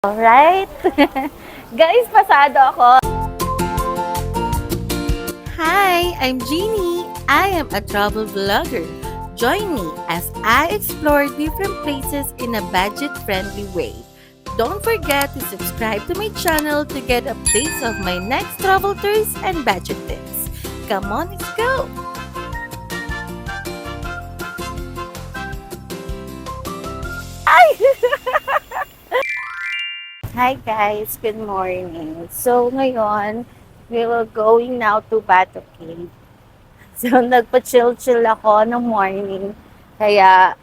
Alright? Guys, pasado ako. Hi, I'm Ginnie. I am a travel vlogger. Join me as I explore different places in a budget-friendly way. Don't forget to subscribe to my channel to get updates of my next travel tours and budget tips. Come on, let's go! Hi guys, good morning. So ngayon, we will going now to Batu Cave. So nagpa-chill-chill ako ng morning. Kaya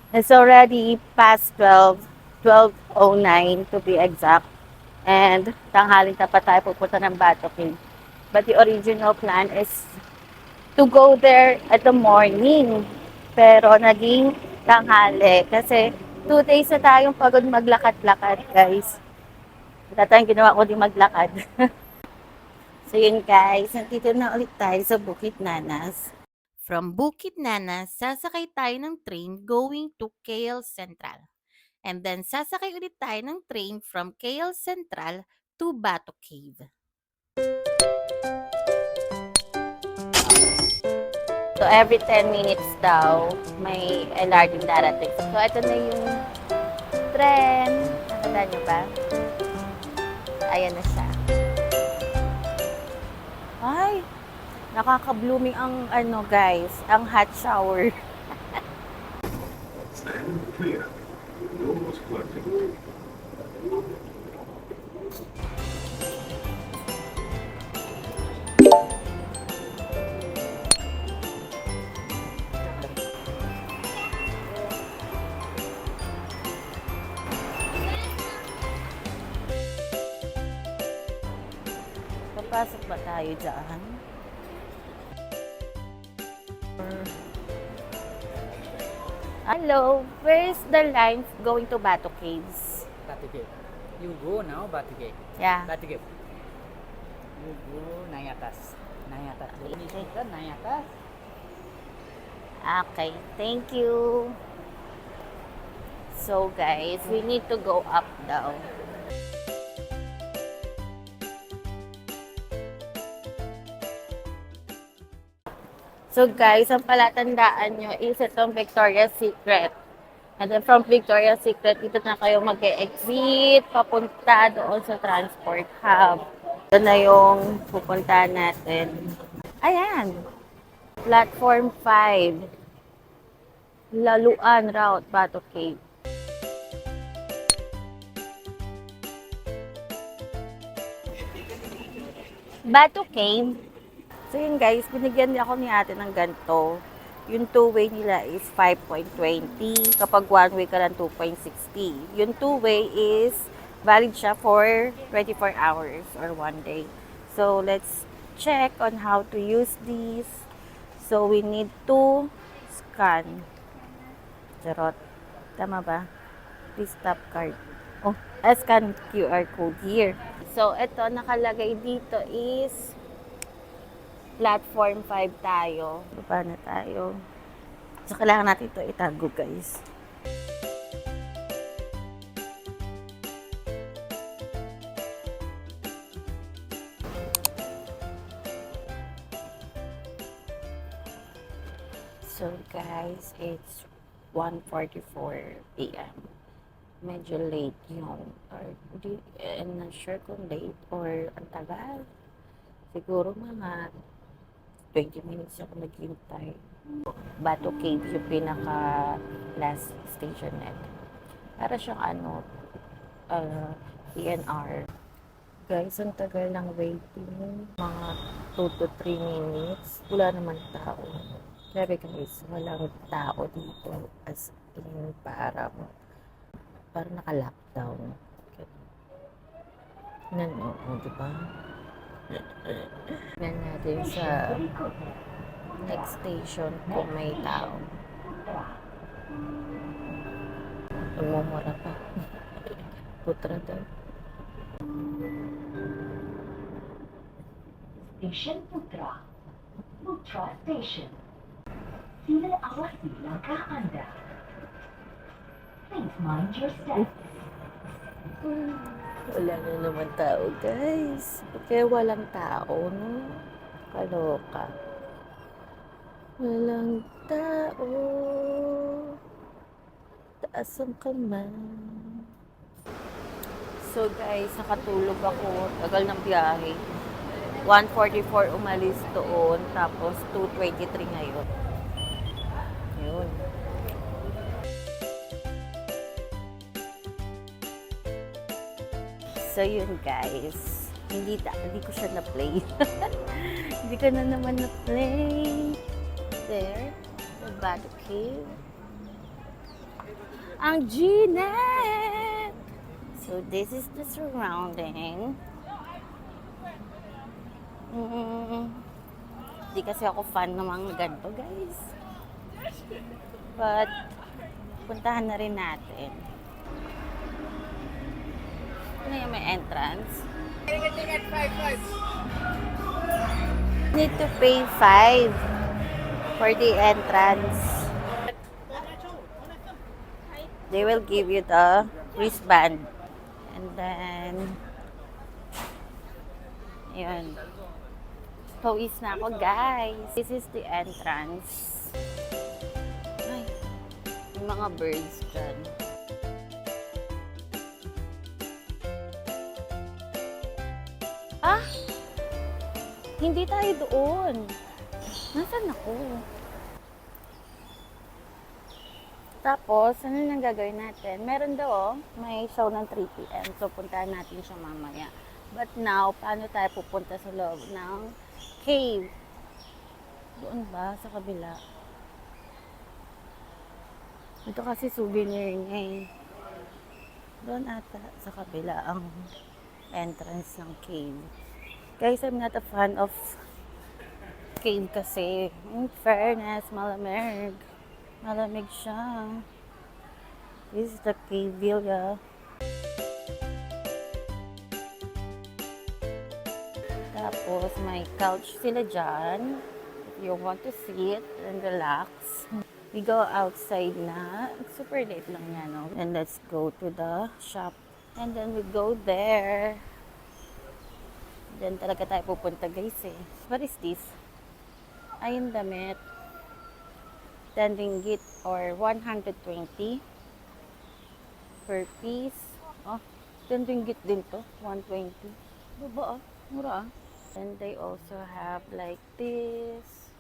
it's already past 12:09 to be exact. And tanghali na pa tayo pupunta ng Batu Cave. But the original plan is to go there at the morning. Pero naging tanghali kasi 2 days na tayong pagod maglakad-lakad, guys. Wala tayong ginawa kundi maglakad. So yun guys, nandito na ulit tayo sa Bukit Nanas. From Bukit Nanas, sasakay tayo ng train going to KL Central. And then sasakay ulit tayo ng train from KL Central to Batu Cave. So every 10 minutes daw, may LRT darating. So ito na yung tren. Nakita nyo ba? Ayan na siya. Ay, nakaka-blooming ang ano guys, ang hot shower. Clear. Almost collecting. Papasok ba tayo dyan? Hello, where is the line going to Batu Caves? Batu Cave. You go now, Batu Cave. Yeah. Batu Cave. You go naik atas. Naik atas. Ini kita naik atas. Okay, thank you. So guys, we need to go up daw. So guys, ang palatandaan nyo is itong Victoria's Secret. And then from Victoria's Secret, dito na kayo mag-exit, papunta doon sa transport hub. Ito na yung pupunta natin. Ayan! Platform 5. Laluan Route, Batu Cave. Batu Cave. So yun guys, binigyan niya ako ni ate ng ganito. Yung two-way nila is 5.20. Kapag one-way ka lang 2.60. Yung two-way is valid siya for 24 hours or 1 day. So let's check on how to use this. So we need to scan. Charot. Tama ba? Please tap card. Oh, scan QR code here. So ito nakalagay dito is platform 5 tayo. Baba na tayo. So, kailangan natin ito itago, guys. So, guys, it's 1:44 p.m. Medyo late yung, or hindi, I'm not sure kung late or ang tagal. Siguro mga 20 minutes ako naghintay. Batu Cave yung pinaka last station natin. Para siyang ano, PNR. Guys, ang tagal ng waiting. Mga 2 to 3 minutes. Wala naman tao. Grabe guys, walang tao dito. As in, parang naka-lockdown. Ano, diba? Tingnan natin sa next station kung may tao. Umumura pa. Putra daw. Station Putra. Putra Station. Sila awasi langkah Anda. Please mind your step. Wala na naman tao, guys. Ba't kaya walang tao, no? Kaloka. Walang tao. Taas ang kamay. So guys, nakatulog ako. Tagal ng biyahe. 1:44 umalis doon. Tapos 2:23 ngayon. Yun. So yun guys. Hindi ko siya na-play. Hindi ko na naman na-play. There. The Batu Cave. Ang Ginnie! So this is the surrounding. Hindi kasi ako fan ng mga ganito guys. But puntahan na rin natin. Ano yung may entrance? Need to pay 5 for the entrance. They will give you the wristband. And then, yun. Pawis na ako, guys. This is the entrance. Ay, yung mga birds dyan. Ah! Hindi tayo doon. Nasaan ako? Tapos, ano nang gagawin natin? Meron daw, may show ng 3 p.m. So, puntahan natin siya mamaya. But now, paano tayo pupunta sa loob ng cave? Doon ba? Sa kabila? Ito kasi souvenir niya eh. Doon ata, sa kabila, ang entrance ng cave. Guys, I'm not a fan of cave kasi. In fairness, malamig. Malamig siya. This is the cave villa. Tapos, may couch sila dyan. If you want to sit and relax. We go outside na. It's super late lang yan, no? And let's go to the shop. And then we go there. Then talaga tayo pupunta, guys, eh. What is this? Ayun, damit. 10 ringgit or 120 per piece. Oh, 10 ringgit din to. 120. Baba, mura ah. And they also have like this.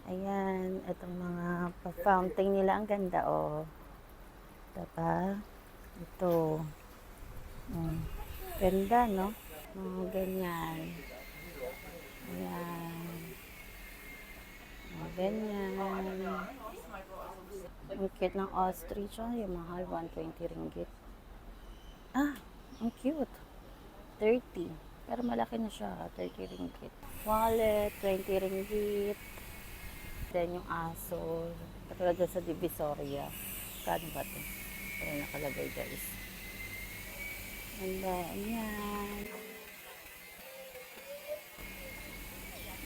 Ayan, itong mga pa-fountain nila. Ang ganda, oh. Diba? Ito. Ganda, no? Mga ganyan. Ayan. Mga ganyan. Ang cute ng ostrich, oh. Yung mahal, 120 ringgit. Ah, ang cute. 30. Pero malaki na siya, 30 ringgit. Wallet, 20 ringgit. Then yung aso, katulad sa Divisoria. Kano ba ito? Ito nakalagay, guys. And then, yan.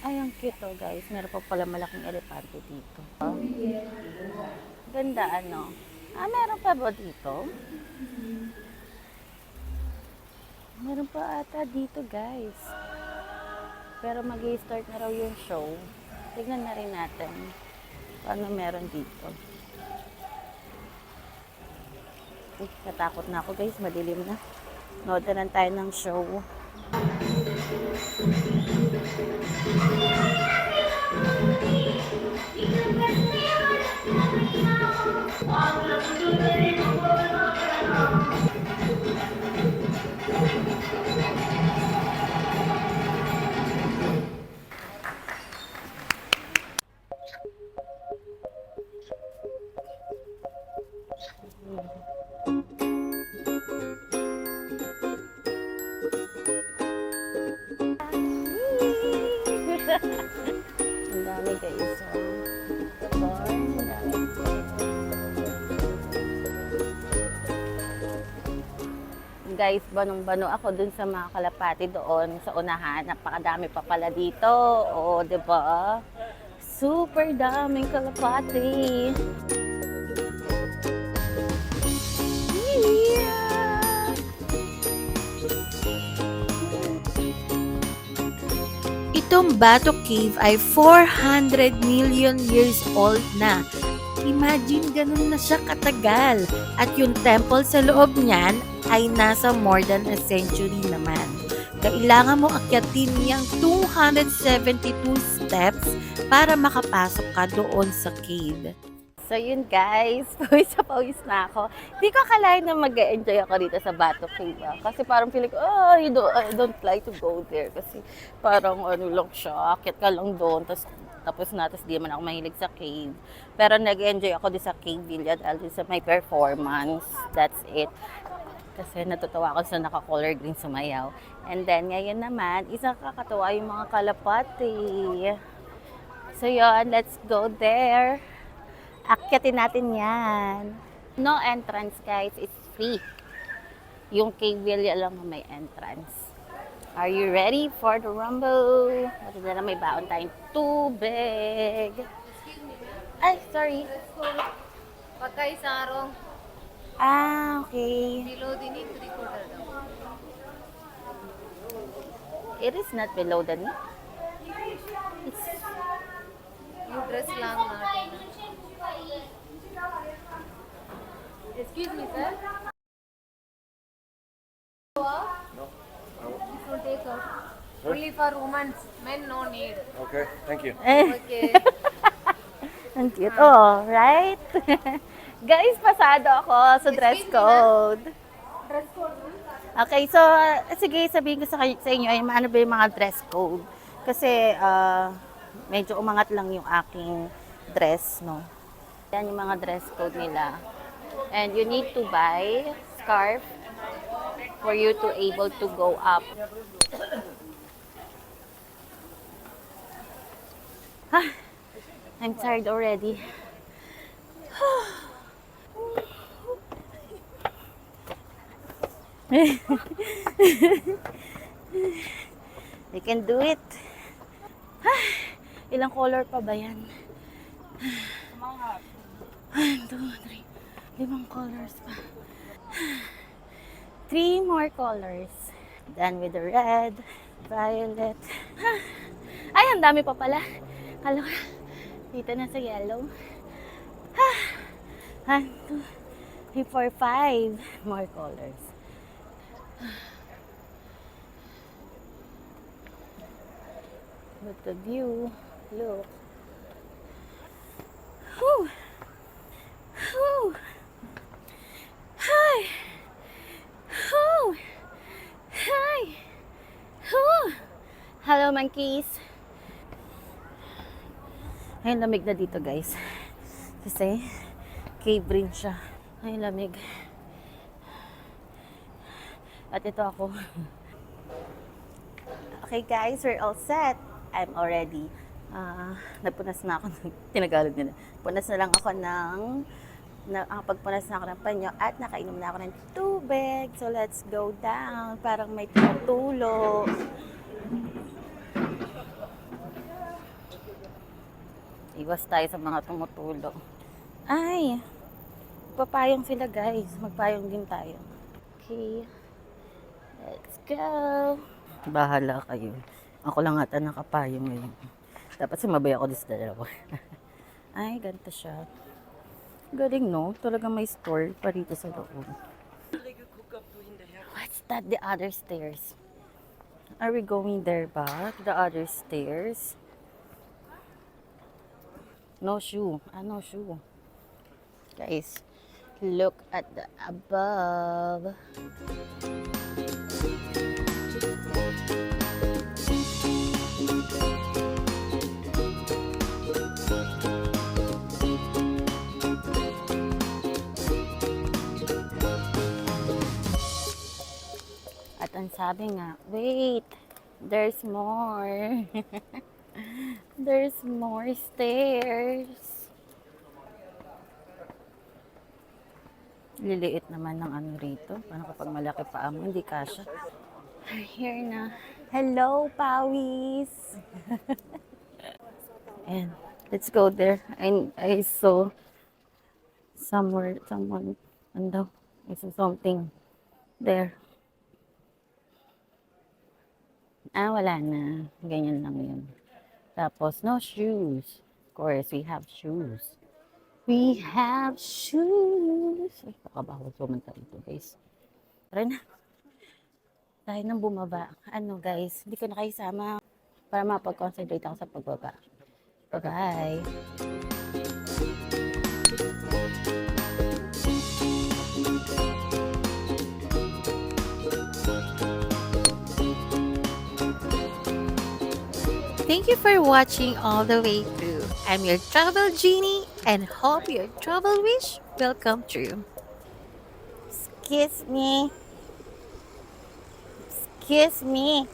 Ay, ang cute to, guys. Meron pa pala malaking elepante dito. Ganda, ano? Ah, meron pa ba dito? Meron pa ata dito, guys. Pero mag-i-start na raw yung show. Tignan na rin natin paano meron dito. Natakot na ako, guys. Madilim na. Nood na lang tayo ng show. Ang dami, guys. Ang dami. Guys, banong-bano ako dun sa mga kalapati doon sa unahan. Napakadami pa pala dito. Oo, diba? Super daming kalapati. Yeah! Itong Batu Cave ay 400 million years old na. Imagine, ganun na siya katagal. At yung temple sa loob niyan ay nasa more than a century naman. Kailangan mo akyatin niyang 272 steps para makapasok ka doon sa cave. So yun guys, pawis na pawis na ako. Hindi ko akalain na mag-enjoy ako dito sa Batu Cave. Kasi parang feeling ko, I don't like to go there. Kasi parang ano lang siya, akyat ka lang doon, tapos di man ako mahilig sa cave. Pero nag-enjoy ako din sa cave villa dahil sa may performance. That's it. Kasi natutuwa ako sa naka-color green sumayaw. And then ngayon naman, isang kakatuwa yung mga kalapati. So yun, let's go there. Akyatin natin yan. No entrance guys, it's free. Yung cave villa lang may entrance. Are you ready for the rumble? Kasi na may baon tayong tubig. Ay, sorry. Patay sarong. Okay. Below the knee, 3/4 daw. It is not below the knee. It's Yung dress lang natin. Excuse me, sir. No. This will take out. Only for women. Men no need. Okay, thank you. Okay. ang cute. Oh, right? Guys, pasado ako sa dress code. Dress code. Okay, so, sige, sabihin ko sa inyo, ay ano ba yung mga dress code? Kasi, medyo umangat lang yung aking dress, no? Yan yung mga dress code nila. And you need to buy scarf for you to able to go up. I'm tired already. You can do it. Ilang color pa ba yan? 1, 2, 3. 5 colors pa. 3 more colors. Done with the red, violet. Ay, ang dami pa pala. Kala ko, dito na sa yellow. 1, 2, 3, 4, 5 more colors. But the view, look. Whew. Whew. Hi. Whew. Hi. Whew. Hello, monkeys. Ay, lamig na dito, guys. Kasi, cave rin siya. Ay, lamig. At ito ako. Okay, guys, we're all set. I'm already, nagpunas na ako, tinagalog nila. Punas na lang ako pagpunas na ako ng panyo at nakainom na ako ng tubig. So, let's go down. Parang may tumutulo. Iwas tayo sa mga tumutulo. Ay, papayong sila, guys. Magpayong din tayo. Okay. Let's go. Bahala kayo. Ako lang ata nakapayong ngayon. Dapat sumabay ako sa dalawa. Ay, ganito siya. Galing, no? Talaga may store pa rito sa loob. What's that? The other stairs. Are we going there ba? The other stairs? No shoe. No shoe. Guys, look at the above. At ang sabi nga, wait, there's more. There's more stairs. Liliit naman ng ano rito. Paano kapag malaki pa mo, hindi kasha. Here na. Hello, pawis! And let's go there. I saw someone, I saw something there. Wala na. Ganyan lang yun. Tapos, no shoes. Of course, we have shoes. We have shoes. Ay, kakabawal pumunta dito, guys. Tara na. Tayo nang bumaba. Ano, guys, hindi ko na kayo sama para mapag-concentrate ako sa pagbaba. Bye-bye. Thank you for watching all the way through. I'm your travel genie and hope your travel wish will come true. Kiss me. Kiss me.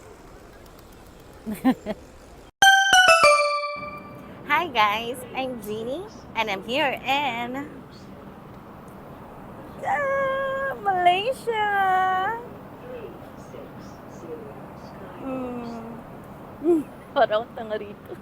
Hi guys, I'm Ginnie and I'm here in Malaysia. Parang tanga rito.